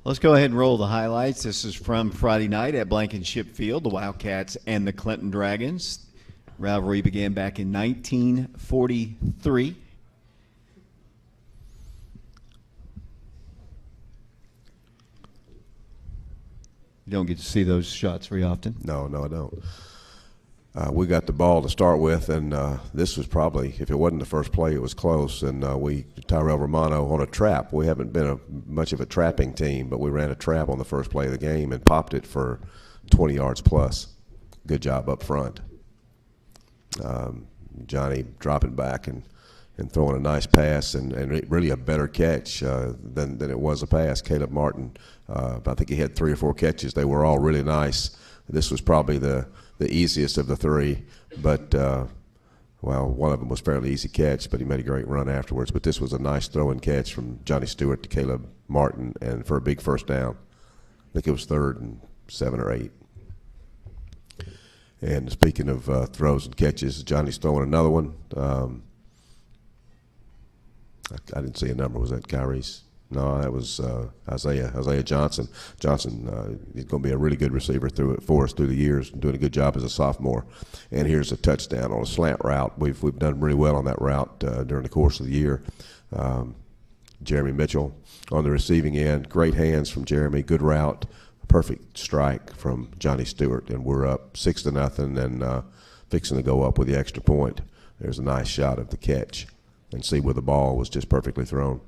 Let's go ahead and roll the highlights. This is from Friday night at Blankenship Field, the Wildcats and the Clinton Dragons. Rivalry began back in 1943. You don't get to see those shots very often. No, I don't. We got the ball to start with, and this was probably, if it wasn't the first play, it was close. And Tyrell Romano on a trap. We haven't been much of a trapping team, but we ran a trap on the first play of the game and popped it for 20 yards plus. Good job up front. Johnny dropping back and throwing a nice pass and really a better catch than it was a pass. Caleb Martin, I think he had 3 or 4 catches. They were all really nice. This was probably the easiest of the 3, but one of them was fairly easy catch, but he made a great run afterwards. But this was a nice throw and catch from Johnny Stewart to Caleb Martin, and for a big first down. I think it was 3rd and 7 or 8. And speaking of throws and catches, Johnny's throwing another one. I didn't see a number. Was that Kyrie's? No, that was Isaiah Johnson. Johnson is going to be a really good receiver for us through the years, doing a good job as a sophomore. And here's a touchdown on a slant route. We've done really well on that route during the course of the year. Jeremy Mitchell on the receiving end. Great hands from Jeremy. Good route. Perfect strike from Johnny Stewart. And we're up 6-0 and fixing to go up with the extra point. There's a nice shot of the catch. And see where the ball was just perfectly thrown.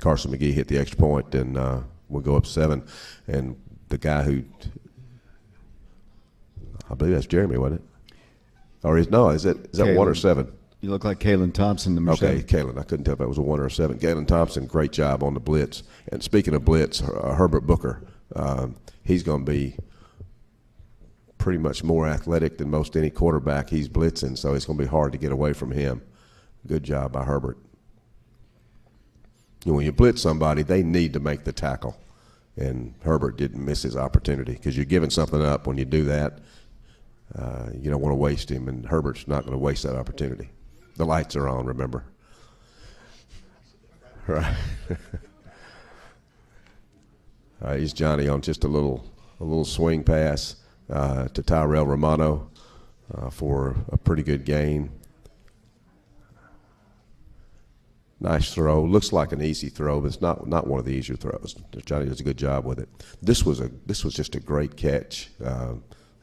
Carson McGee hit the extra point, and we'll go up 7. And the guy who, I believe that's Jeremy, wasn't it? Or is that Kalen. 1 or 7? You look like Kalen Thompson, number 7. Okay, Kalen. I couldn't tell if that was a 1 or a 7. Kalen Thompson, great job on the blitz. And speaking of blitz, Herbert Booker, he's going to be pretty much more athletic than most any quarterback he's blitzing, so it's going to be hard to get away from him. Good job by Herbert. When you blitz somebody, they need to make the tackle, and Herbert didn't miss his opportunity because you're giving something up when you do that. You don't want to waste him, and Herbert's not going to waste that opportunity. The lights are on, remember. Right. Here's Johnny on just a little swing pass to Tyrell Romano for a pretty good gain. Nice throw. Looks like an easy throw, but it's not one of the easier throws. Johnny does a good job with it. This was just a great catch.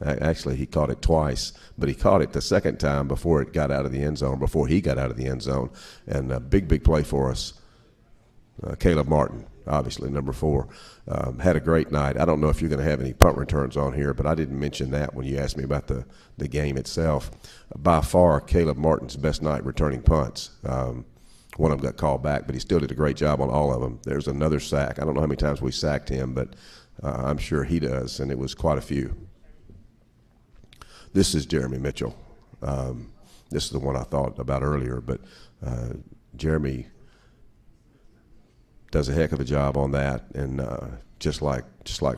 Actually, he caught it twice, but he caught it the second time before it got out of the end zone, before he got out of the end zone. And a big play for us. Caleb Martin, obviously, number 4, had a great night. I don't know if you're going to have any punt returns on here, but I didn't mention that when you asked me about the game itself. By far, Caleb Martin's best night returning punts. One of them got called back, but he still did a great job on all of them. There's another sack. I don't know how many times we sacked him, but I'm sure he does, and it was quite a few. This is Jeremy Mitchell. This is the one I thought about earlier, but Jeremy does a heck of a job on that, and just like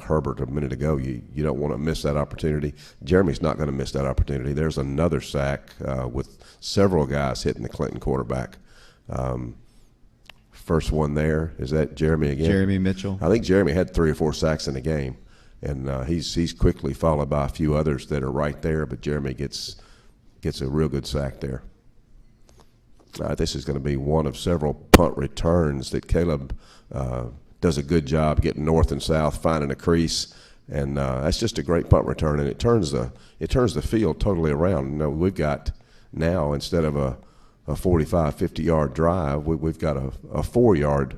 Herbert a minute ago, you don't want to miss that opportunity. Jeremy's not going to miss that opportunity. There's another sack with several guys hitting the Clinton quarterback. First one there, is that Jeremy again? Jeremy Mitchell. I think Jeremy had 3 or 4 sacks in the game, and he's quickly followed by a few others that are right there, but Jeremy gets a real good sack there. This is going to be one of several punt returns that Caleb does a good job getting north and south, finding a crease, and that's just a great punt return, and it turns the field totally around. We've got now, instead of a 45, 50-yard drive, we've got a 4-yard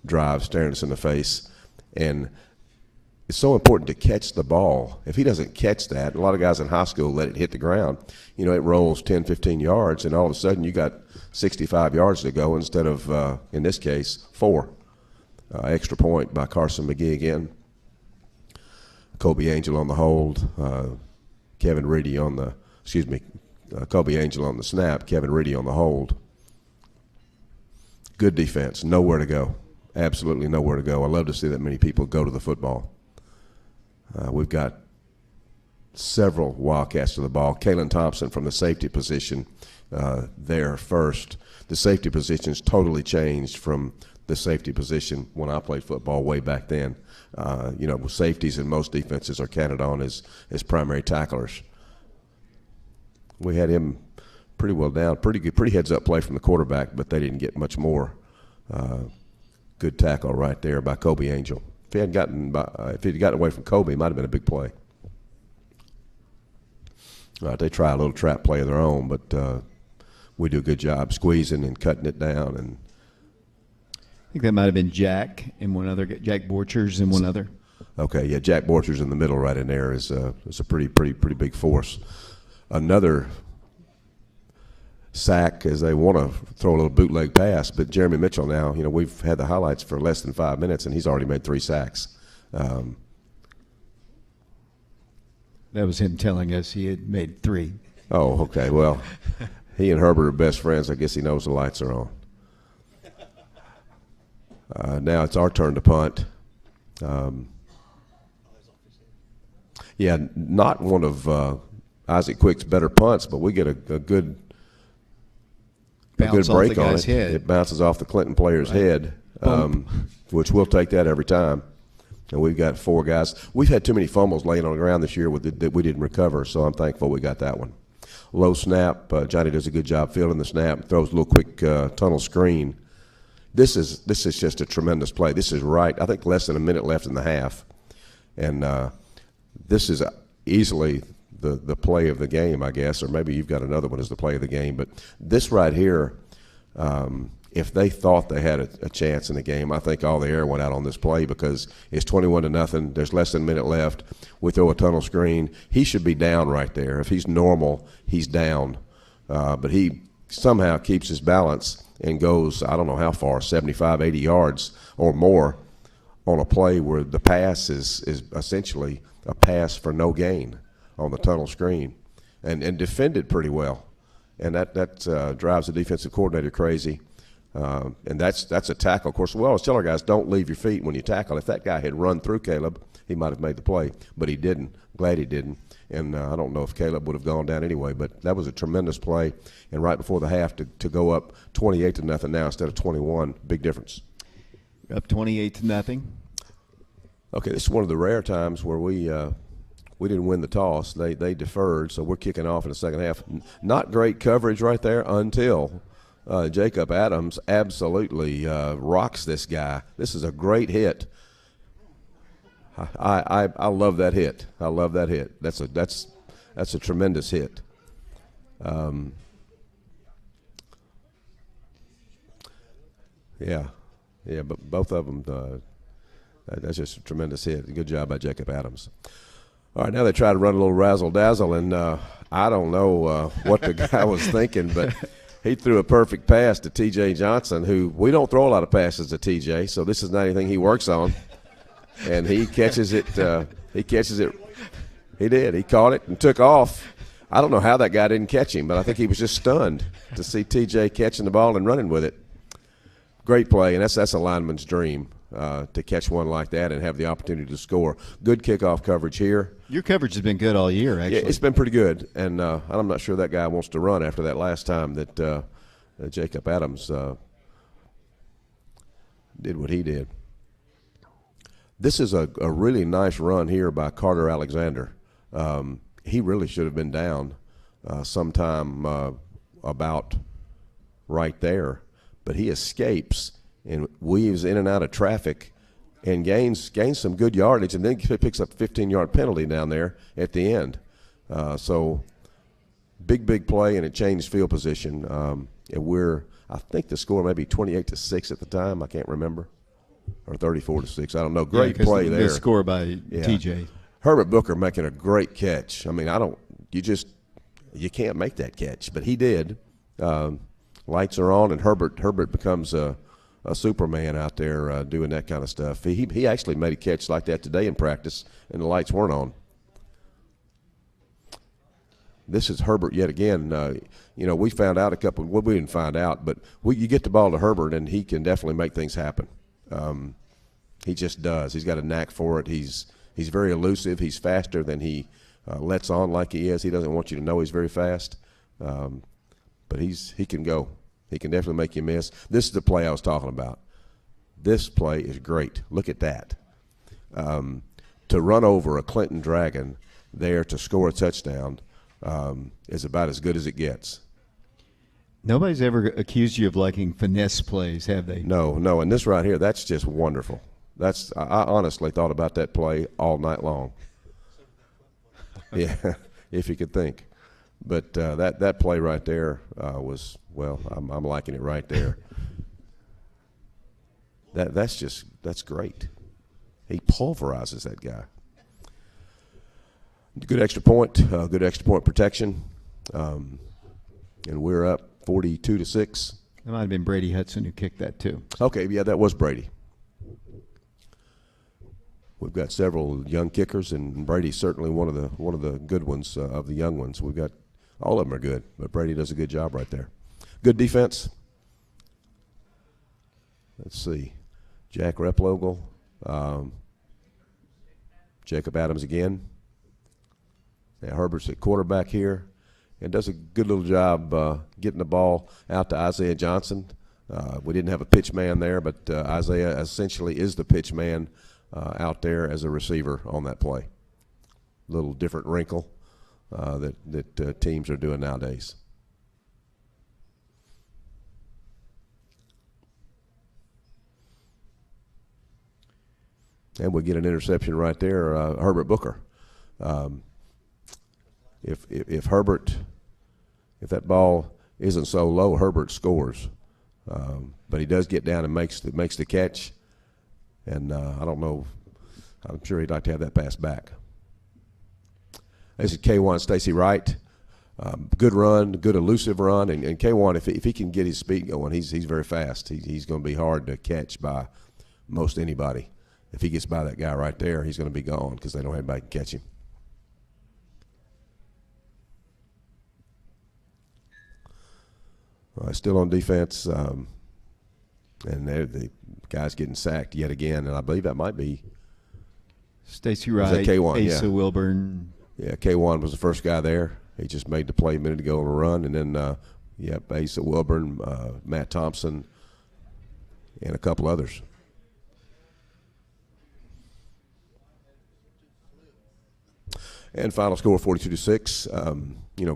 drive staring us in the face, and it's so important to catch the ball. If he doesn't catch that, a lot of guys in high school let it hit the ground. It rolls 10, 15 yards, and all of a sudden you got 65 yards to go instead of, in this case, 4. Extra point by Carson McGee again. Kobe Angel on the hold. Kevin Reedy on the, Kobe Angel on the snap. Kevin Reedy on the hold. Good defense. Nowhere to go. Absolutely nowhere to go. I love to see that many people go to the football. We've got several Wildcats to the ball. Kalen Thompson from the safety position there first. The safety position's totally changed from the safety position when I played football way back then. You know, safeties in most defenses are counted on as primary tacklers. We had him pretty well down, pretty heads-up play from the quarterback, but they didn't get much more. Good tackle right there by Kobe Angel. If he'd gotten away from Kobe, it might have been a big play. They try a little trap play of their own, but we do a good job squeezing and cutting it down. And I think that might have been Jack and one other, Jack Borchers and one other. Okay, yeah, Jack Borchers in the middle right in there is a pretty big force. Another sack as they want to throw a little bootleg pass, but Jeremy Mitchell now, you know, we've had the highlights for less than 5 minutes, and he's already made 3 sacks. That was him telling us he had made 3. Oh, okay. Well, he and Herbert are best friends. I guess he knows the lights are on. Now it's our turn to punt. Yeah, not one of Isaac Quick's better punts, but we get a good break on it. Head. It bounces off the Clinton player's head, which we'll take that every time. And we've got 4 guys. We've had too many fumbles laying on the ground this year that we didn't recover, so I'm thankful we got that one. Low snap. Johnny does a good job fielding the snap. Throws a little quick tunnel screen. This is just a tremendous play. This is right. I think less than a minute left in the half, and this is easily the play of the game, I guess, or maybe you've got another one as the play of the game. But this right here, if they thought they had a chance in the game, I think all the air went out on this play because it's 21-0. There's less than a minute left. We throw a tunnel screen. He should be down right there. If he's normal, he's down. But he somehow keeps his balance and goes, I don't know how far, 75, 80 yards or more on a play where the pass is essentially a pass for no gain on the tunnel screen, and defended pretty well, and that drives the defensive coordinator crazy, and that's a tackle. Of course, we always tell our guys, don't leave your feet when you tackle. If that guy had run through Caleb, he might have made the play, but he didn't. Glad he didn't, and I don't know if Caleb would have gone down anyway, but that was a tremendous play, and right before the half to go up 28-0 now instead of 21, big difference. Up 28-0. Okay, this is one of the rare times where we didn't win the toss. They deferred, so we're kicking off in the second half. Not great coverage right there until Jacob Adams absolutely rocks this guy. This is a great hit. I love that hit. I love that hit. That's a tremendous hit. Yeah, but both of them. That's just a tremendous hit. Good job by Jacob Adams. All right, now they try to run a little razzle-dazzle, and I don't know what the guy was thinking, but he threw a perfect pass to T.J. Johnson, who we don't throw a lot of passes to T.J., so this is not anything he works on. And he catches it. He did. He caught it and took off. I don't know how that guy didn't catch him, but I think he was just stunned to see T.J. catching the ball and running with it. Great play, and that's a lineman's dream. To catch one like that and have the opportunity to score. Good kickoff coverage here. Your coverage has been good all year, actually. Yeah, it's been pretty good, and I'm not sure that guy wants to run after that last time that Jacob Adams did what he did. This is a really nice run here by Carter Alexander. He really should have been down sometime about right there, but he escapes and weaves in and out of traffic and gains some good yardage, and then picks up a 15-yard penalty down there at the end. So big play, and it changed field position. And I think the score may be 28-6 at the time. I can't remember. Or 34-6. I don't know. Great play there. Good score by TJ. Herbert Booker making a great catch. I mean, you can't make that catch, but he did. Lights are on, and Herbert becomes a Superman out there doing that kind of stuff. He actually made a catch like that today in practice, and the lights weren't on. This is Herbert yet again. We found out we didn't find out, but you get the ball to Herbert, and he can definitely make things happen. He just does. He's got a knack for it. He's very elusive. He's faster than he lets on like he is. He doesn't want you to know he's very fast, but he can go. He can definitely make you miss. This is the play I was talking about. This play is great. Look at that. To run over a Clinton Dragon there to score a touchdown is about as good as it gets. Nobody's ever accused you of liking finesse plays, have they? No, no. And this right here, that's just wonderful. I honestly thought about that play all night long. Yeah, if you could think. But that play right there was, well, I'm liking it right there. That's great. He pulverizes that guy. Good extra point protection, and we're up 42-6. It might have been Brady Hudson who kicked that too. Okay, yeah, that was Brady. We've got several young kickers, and Brady's certainly one of the good ones of the young ones. We've got all of them are good, but Brady does a good job right there. Good defense. Let's see, Jack Replogle, Jacob Adams again. Yeah, Herbert's at quarterback here, and does a good little job getting the ball out to Isaiah Johnson. We didn't have a pitch man there, but Isaiah essentially is the pitch man out there as a receiver on that play. Little different wrinkle that teams are doing nowadays. And we get an interception right there, Herbert Booker. If Herbert, if that ball isn't so low, Herbert scores. But he does get down and makes the catch. And I don't know, I'm sure he'd like to have that pass back. This is K1 Stacy Wright. Good run, good elusive run. And K1, if he can get his speed going, he's very fast. He's going to be hard to catch by most anybody. If he gets by that guy right there, he's going to be gone because they don't have anybody can catch him. Still on defense, and the guy's getting sacked yet again, and I believe that might be Stacy Wright, K1, Asa yeah. Wilburn. Yeah, K1 was the first guy there. He just made the play a minute ago on a run, and then Asa Wilburn, Matt Thompson, and a couple others. And final score 42-6.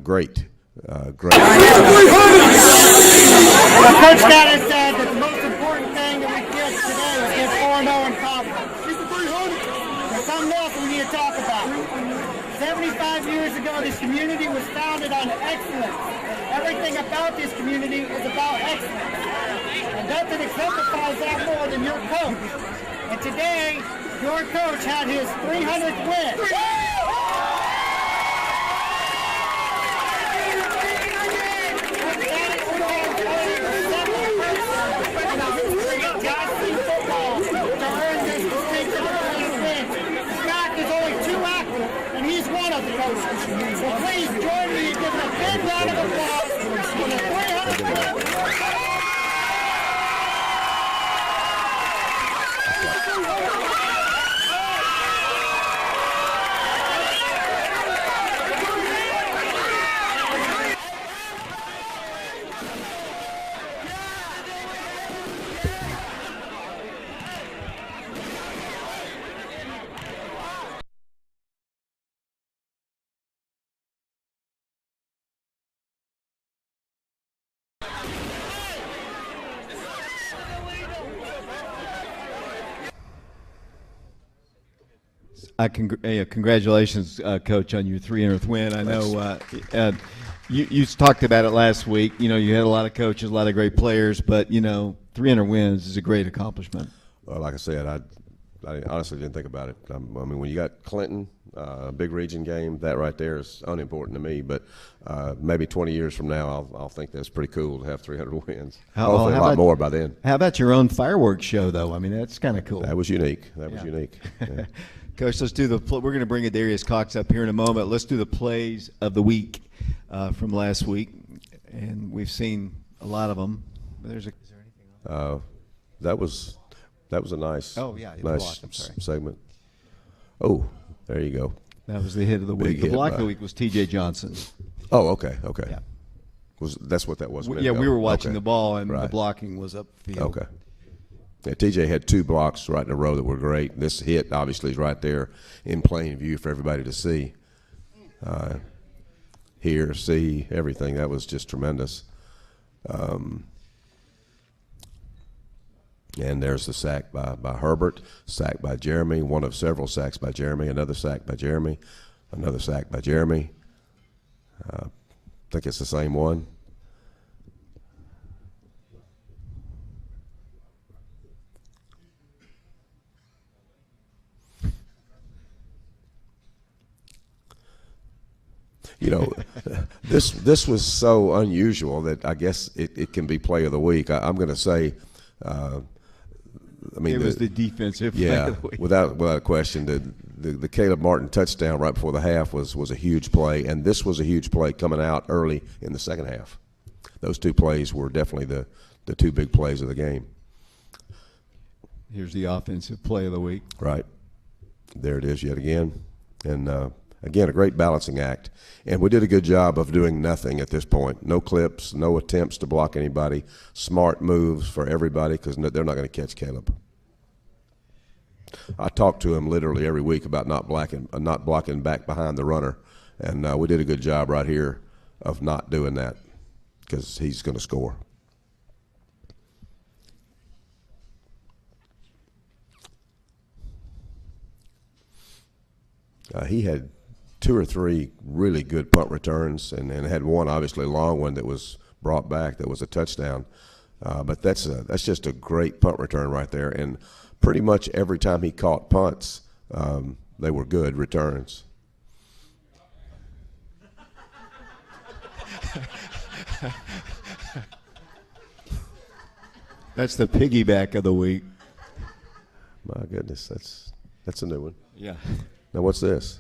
Great. Great. Coach Gaddis said that the most important thing that we did today was get 4-0 in conference. There's something else we need to talk about. 75 years ago, this community was founded on excellence. Everything about this community is about excellence. And nothing exemplifies that more than your coach. And today, your coach had his 300th win. So please join me in giving a big round of applause for the 300th. Congratulations, Coach, on your 300th win. I know you talked about it last week. You had a lot of coaches, a lot of great players, but 300 wins is a great accomplishment. Well, like I said, I honestly didn't think about it. I mean, when you got Clinton, a big region game, that right there is unimportant to me. But maybe 20 years from now, I'll think that's pretty cool to have 300 wins. Hopefully a lot more by then. How about your own fireworks show, though? I mean, that's kind of cool. That was unique. That was unique. Yeah. Coach, let's do we're going to bring Darius Cox up here in a moment. Let's do the plays of the week from last week, and we've seen a lot of them. But is there anything else? That was a nice, block, I'm sorry. segment. Oh, there you go. That was the hit of the week. The block of the week was T.J. Johnson. Oh, okay. Yeah. That's what that was? Yeah, we were watching the ball, and right. the blocking was upfield. Okay. Yeah, TJ had 2 blocks right in a row that were great. This hit obviously is right there in plain view for everybody to see. Hear, see, everything. That was just tremendous. And there's the sack by Herbert, sack by Jeremy, one of several sacks by Jeremy, another sack by Jeremy, another sack by Jeremy. I think it's the same one. You know, this was so unusual that I guess it can be play of the week. I'm going to say, I mean, It was the defensive play yeah, of the week. without a question, the Caleb Martin touchdown right before the half was a huge play, and this was a huge play coming out early in the second half. Those 2 plays were definitely the 2 big plays of the game. Here's the offensive play of the week. Right. There it is yet again. And again, a great balancing act. And we did a good job of doing nothing at this point. No clips, no attempts to block anybody. Smart moves for everybody because they're not going to catch Caleb. I talk to him literally every week about not blocking back behind the runner. And we did a good job right here of not doing that because he's going to score. He had 2 or 3 really good punt returns and had one obviously long one that was brought back that was a touchdown. But that's just a great punt return right there. And pretty much every time he caught punts, they were good returns. That's the piggyback of the week. My goodness, that's a new one. Yeah. Now what's this?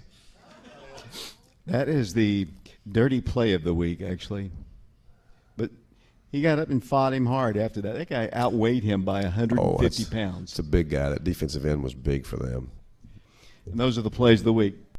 That is the dirty play of the week, actually. But he got up and fought him hard after that. That guy outweighed him by 150 pounds. It's a big guy. That defensive end was big for them. And those are the plays of the week.